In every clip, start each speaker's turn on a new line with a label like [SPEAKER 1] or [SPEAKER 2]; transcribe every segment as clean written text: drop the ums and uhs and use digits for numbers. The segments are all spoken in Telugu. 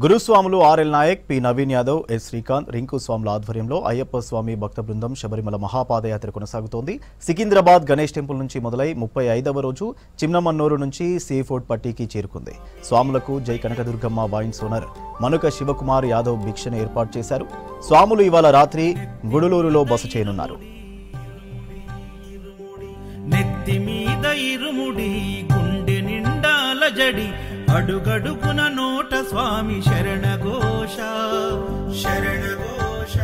[SPEAKER 1] గురుస్వాములు R L Nayak, P Naveen Yadav, S Srikanth, Rinku స్వాముల ఆధ్వర్యంలో అయ్యప్ప స్వామి భక్త బృందం శబరిమల మహాపాదయాత్ర కొనసాగుతోంది. సికింద్రాబాద్ గణేష్ టెంపుల్ నుంచి మొదలై 35వ రోజు చిన్నమన్నూరు నుంచి సీఫోర్డ్ పట్టీకి చేరుకుంది. స్వాములకు జై కనకదుర్గమ్మ వైన్ సోనర్ మనుక శివకుమార్ యాదవ్ భిక్షను ఏర్పాటు చేశారు. స్వాములు ఇవాళ రాత్రి గుడులూరులో బస చేయనున్నారు.
[SPEAKER 2] అడుగడుగున నోట స్వామి శరణఘోష శరణఘోష.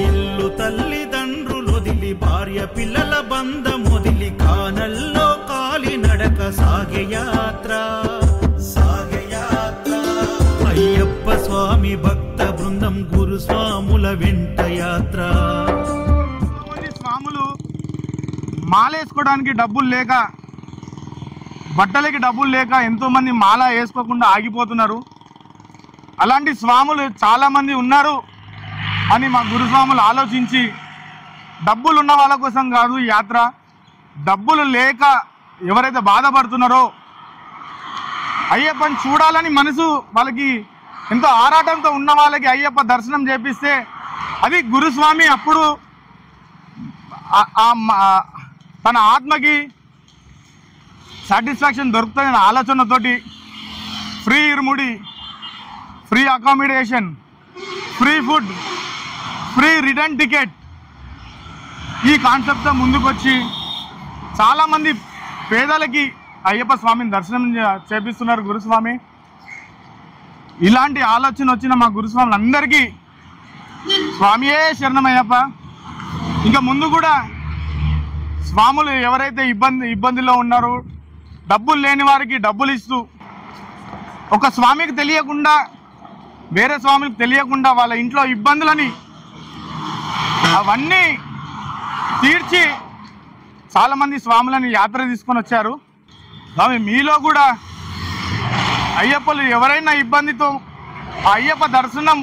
[SPEAKER 2] ఇల్లు తల్లిదండ్రులొదిలి భార్య పిల్లల బంధమొదిలి కానల్లో కాలి నడక సాగే యాత్ర సాగే యాత్ర. అయ్యప్ప స్వామి భక్త బృందం గురుస్వాముల వెంట యాత్ర.
[SPEAKER 3] స్వాములు మాలేసుకోవడానికి డబ్బులు లేక, బట్టలకి డబ్బులు లేక ఎంతోమంది మాల వేసుకోకుండా ఆగిపోతున్నారు. అలాంటి స్వాములు చాలామంది ఉన్నారు అని మా గురుస్వాములు ఆలోచించి, డబ్బులు ఉన్న వాళ్ళ కోసం కాదు ఈ యాత్ర, డబ్బులు లేక ఎవరైతే బాధపడుతున్నారో అయ్యప్పని చూడాలని మనసు వాళ్ళకి ఎంతో ఆరాటంతో ఉన్న వాళ్ళకి అయ్యప్ప దర్శనం చేపిస్తే అది గురుస్వామి అప్పుడు తన ఆత్మకి సాటిస్ఫాక్షన్ దొరుకుతుందన్న ఆలోచనతోటి ఫ్రీ ఇరుముడి, free accommodation, free food, free return ticket ఈ కాన్సెప్ట్తో ముందుకొచ్చి చాలామంది పేదలకి అయ్యప్ప స్వామిని దర్శనం చేపిస్తున్నారు గురుస్వామి. ఇలాంటి ఆలోచన వచ్చిన మా గురుస్వాములందరికీ స్వామియే శరణమయ్యప్ప. ఇంకా ముందు కూడా స్వాములు ఎవరైతే ఇబ్బందిలో ఉన్నారో, డబ్బులు లేని వారికి డబ్బులు ఇస్తూ, ఒక స్వామికి తెలియకుండా వేరే స్వామికి తెలియకుండా వాళ్ళ ఇంట్లో ఇబ్బందులని అవన్నీ తీర్చి చాలామంది స్వాములని యాత్ర తీసుకొని వచ్చారు. స్వామి మీలో కూడా అయ్యప్పలు ఎవరైనా ఇబ్బందితో ఆ అయ్యప్ప దర్శనం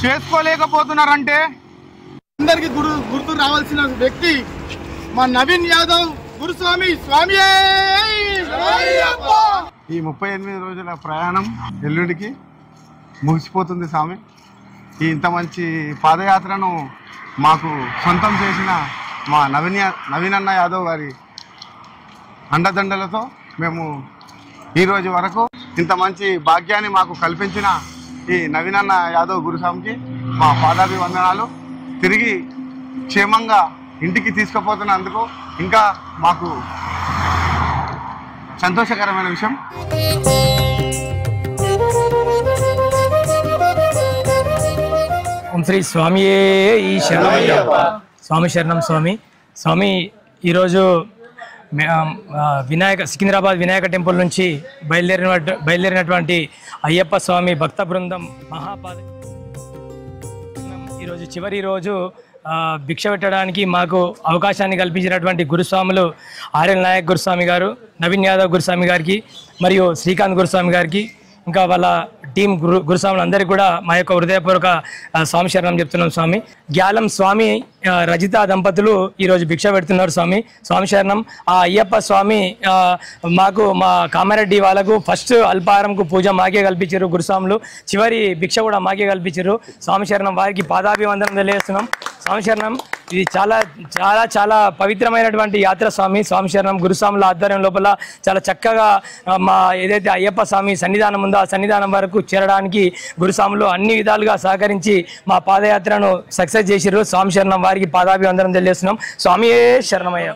[SPEAKER 3] చేసుకోలేకపోతున్నారంటే అందరికీ గుర్తు రావాల్సిన వ్యక్తి మా నవీన్ యాదవ్ గురుస్వామి. స్వామి ఈ 38 రోజుల ప్రయాణం ఎల్లుడికి ముగిసిపోతుంది స్వామి. ఈ ఇంత మంచి పాదయాత్రను మాకు సొంతం చేసిన మా నవీనన్న యాదవ్ గారి అండదండలతో మేము ఈరోజు వరకు ఇంత మంచి భాగ్యాన్ని మాకు కల్పించిన ఈ నవీనన్న యాదవ్ గురుస్వామికి మా పాదాభివందనాలు. తిరిగి క్షేమంగా ఇంటికి తీసుకుపోతున్నందుకు ఇంకా మాకు సంతోషకరమైన విషయం.
[SPEAKER 4] ఓం శ్రీ స్వామియే ఈ శరణమయ్యప్ప. స్వామి శరణం స్వామి. స్వామి ఈరోజు సికింద్రాబాద్ వినాయక టెంపుల్ నుంచి బయలుదేరినటువంటి అయ్యప్ప స్వామి భక్త బృందం మహాపాద ఈరోజు చివరి రోజు భిక్ష పెట్టడానికి మాకు అవకాశాన్ని కల్పించినటువంటి గురుస్వాములు ఆర్ఎల్ నాయక్ గురుస్వామి గారు, నవీన్ యాదవ్ గురుస్వామి గారికి మరియు శ్రీకాంత్ గురుస్వామి గారికి, ఇంకా వాళ్ళ టీం గురుస్వాములందరికీ కూడా మా యొక్క హృదయపూర్వక స్వామి శరణం చెప్తున్నాం స్వామి. గ్యాలం స్వామి రజిత దంపతులు ఈరోజు భిక్ష పెడుతున్నారు స్వామి. స్వామి శరణం. ఆ అయ్యప్ప స్వామి మాకు మా కామారెడ్డి వాళ్ళకు ఫస్ట్ అల్పాహారంకు పూజ మాకే కల్పించారు గురుస్వాములు, చివరి భిక్ష కూడా మాకే కల్పించారు. స్వామి శరణం. వారికి పాదాభివందనం తెలియజేస్తున్నాం. స్వామి శరణం. ఇది చాలా చాలా చాలా పవిత్రమైనటువంటి యాత్ర స్వామి. స్వామి శరణం. గురుస్వాముల ఆధ్వర్యం లోపల చాలా చక్కగా మా ఏదైతే అయ్యప్ప స్వామి సన్నిధానం ఉందో ఆ సన్నిధానం వరకు చేరడానికి గురుస్వాములు అన్ని విధాలుగా సహకరించి మా పాదయాత్రను సక్సెస్ చేసిర్రు. స్వామి శరణం. వారికి పాదాభివందనం తెలియజేస్తున్నాం. స్వామియే శరణమయ్య.